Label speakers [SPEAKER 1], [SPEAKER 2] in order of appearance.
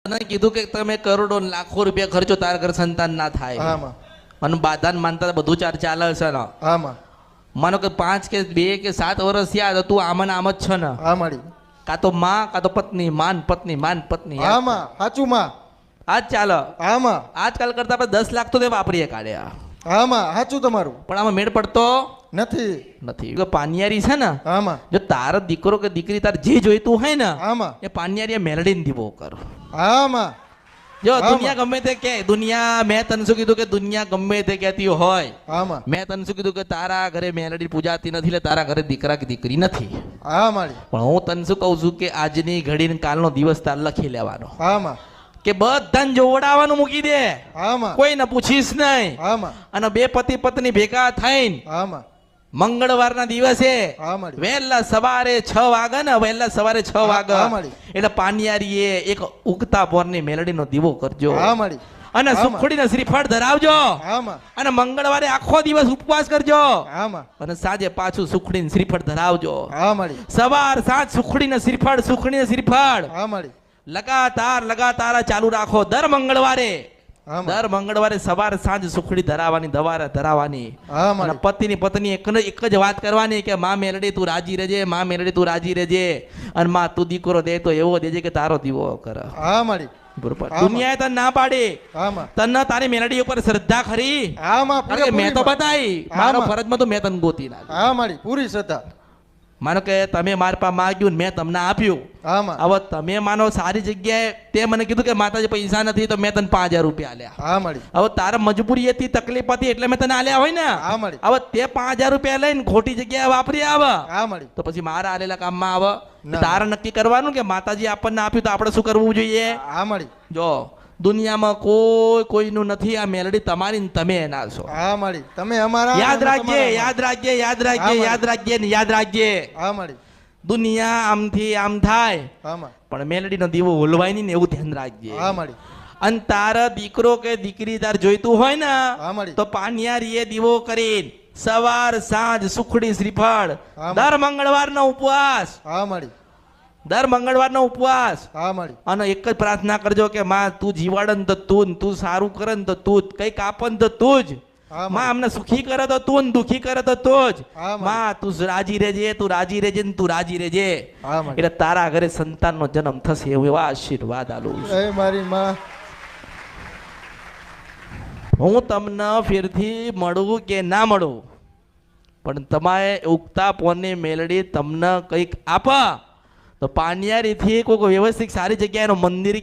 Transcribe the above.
[SPEAKER 1] તને કીધું કે તમે કરોડો લાખો રૂપિયા ખર્ચો તારા ઘર સંતાન ના થાય
[SPEAKER 2] આમાં
[SPEAKER 1] અને બાધાન માનતા બધું ચાલે છે ને
[SPEAKER 2] આમાં
[SPEAKER 1] માનો કે 5 કે 2 કે 7 વર્ષ થયા તો તું આમાં આમ જ છે ને
[SPEAKER 2] આ મારી
[SPEAKER 1] કાં તો માં કાં તો પત્ની માન પત્ની
[SPEAKER 2] આમાં સાચું માં
[SPEAKER 1] આજ ચાલે
[SPEAKER 2] આમાં
[SPEAKER 1] આજકાલ કરતા આપણે 10 લાખ તો તે વાપરીએ કાઢ્યા
[SPEAKER 2] આમાં સાચું તમારું
[SPEAKER 1] પણ આમાં મેળ પડતો
[SPEAKER 2] નથી
[SPEAKER 1] જો પાનિયારી છે ને
[SPEAKER 2] આમાં
[SPEAKER 1] જો તારો દીકરો કે દીકરી તાર જે જોઈતું હોય ને
[SPEAKER 2] આમાં
[SPEAKER 1] એ પાનિયારી મેળડીને દીવો કર
[SPEAKER 2] આમાં
[SPEAKER 1] જો દુનિયા ગમે તે કે દુનિયા મેં તને શું કીધું કે દુનિયા ગમે તે કહેતી હોય
[SPEAKER 2] આમાં
[SPEAKER 1] મેં તને શું કીધું કે તારા ઘરે મેલડી પૂજાતી નથી એટલે તારા ઘરે દીકરા કે દીકરી નથી
[SPEAKER 2] આ મારી
[SPEAKER 1] પણ હું તને શું કહું છું કે આજની ઘડી ને કાલનો દિવસ તાર લખી લેવાનો
[SPEAKER 2] આમાં
[SPEAKER 1] કે બધાને જોવડાવવાનું મૂકી દે
[SPEAKER 2] આમાં
[SPEAKER 1] કોઈને પૂછીશ નહીં
[SPEAKER 2] આમાં
[SPEAKER 1] અને બે પતિ પત્ની ભેગા થઈને
[SPEAKER 2] આમાં
[SPEAKER 1] મંગળવારના દિવસે
[SPEAKER 2] આ મારી
[SPEAKER 1] વહેલા સવારે 6 વાગે ને વહેલા સવારે 6 વાગે
[SPEAKER 2] આ મારી
[SPEAKER 1] એટલે પાનિયારીએ એક ઉગતા પોરની મેલડીનો દીવો કરજો
[SPEAKER 2] આ મારી
[SPEAKER 1] અને સુખડીને શ્રીફળ ધરાવજો
[SPEAKER 2] આમાં
[SPEAKER 1] અને મંગળવારે આખો દિવસ ઉપવાસ કરજો
[SPEAKER 2] આમાં
[SPEAKER 1] અને સાંજે પાછું સુખડીને શ્રીફળ ધરાવજો
[SPEAKER 2] આ મારી
[SPEAKER 1] સવાર સાંજ સુખડીને શ્રીફળ
[SPEAKER 2] આ મારી
[SPEAKER 1] લગાતાર ચાલુ રાખો દર મંગળવારે સવાર સાંજ સુખડી ધરાવવાની અને પતિની પત્ની એક જ વાત કરવાની કે માં મેલડી તું રાજી રહેજે અને માં તું દીકરો દે તો એવો દેજે કે તારો દીવો કર
[SPEAKER 2] આ મારી
[SPEAKER 1] બરોબર દુનિયાએ તને ના પાડી
[SPEAKER 2] આમાં
[SPEAKER 1] તને તારી મેલડી ઉપર શ્રદ્ધા ખરી
[SPEAKER 2] આમાં
[SPEAKER 1] અરે મેં તો બતાઈ મારો ફરજમાં તો મેં તને ગોતી નાખી
[SPEAKER 2] આ મારી પૂરી શ્રદ્ધા
[SPEAKER 1] માનો કે તમે મારા પાસે માગ્યું ને મેં તમને આપ્યું
[SPEAKER 2] આમાં
[SPEAKER 1] હવે તમે માનો સારી જગ્યાએ તે મને કીધું કે માતાજી પૈસા નથી તો મેં તને 5000 રૂપિયા આલ્યા
[SPEAKER 2] આ મારી
[SPEAKER 1] હવે તારા મજબૂરી હતી તકલીફ હતી એટલે મેં તને આલ્યા હોય ને
[SPEAKER 2] આ મારી
[SPEAKER 1] હવે તે 5000 રૂપિયા લઈને ખોટી જગ્યાએ વાપરી આવે
[SPEAKER 2] આ મારી
[SPEAKER 1] તો પછી મારા આલેલા કામમાં આવે તારે નક્કી કરવાનું કે માતાજી આપણને આપ્યું તો આપણે શું કરવું જોઈએ
[SPEAKER 2] આ મારી
[SPEAKER 1] જો દુનિયામાં કોઈનું નથી આ મેલડી તમારી ને તમે એના છો
[SPEAKER 2] આ મારી તમે અમારા
[SPEAKER 1] યાદ રાખજે
[SPEAKER 2] આ મારી
[SPEAKER 1] દુનિયા આમથી આમ થાય
[SPEAKER 2] આમાં
[SPEAKER 1] પણ મેલડીનો દીવો ઓલવાય નહીં ને એવું ધ્યાન રાખજે
[SPEAKER 2] આ મારી
[SPEAKER 1] અને તારા દીકરો કે દીકરી તાર જોઈતું હોય ને
[SPEAKER 2] આ મારી
[SPEAKER 1] તો પાનિયારીએ દીવો કરીને સવાર સાંજ સુખડી શ્રીફળ દર મંગળવારનો ઉપવાસ
[SPEAKER 2] આ મારી
[SPEAKER 1] અને એક જ પ્રાર્થના કરજો કે માં તું જીવાડન તો તું સારું કરે ને તો તું કઈક આપન તો તું જ માં અમને સુખી કરે તો તું ને દુખી કરે તો તું જ માં તું રાજી રહેજે ને તું રાજી રહેજે એટલે તારા ઘરે સંતાનનો જન્મ થશે એવા આશીર્વાદ આલું
[SPEAKER 2] મારી માં
[SPEAKER 1] હું તમને ફેરથી મળું કે ના મળું પણ તમારે ઉગતા પોની મેલડી તમને કંઈક આપા તો પાનિયારીથી કોઈ વ્યવસ્થિત સારી જગ્યાએ મંદિર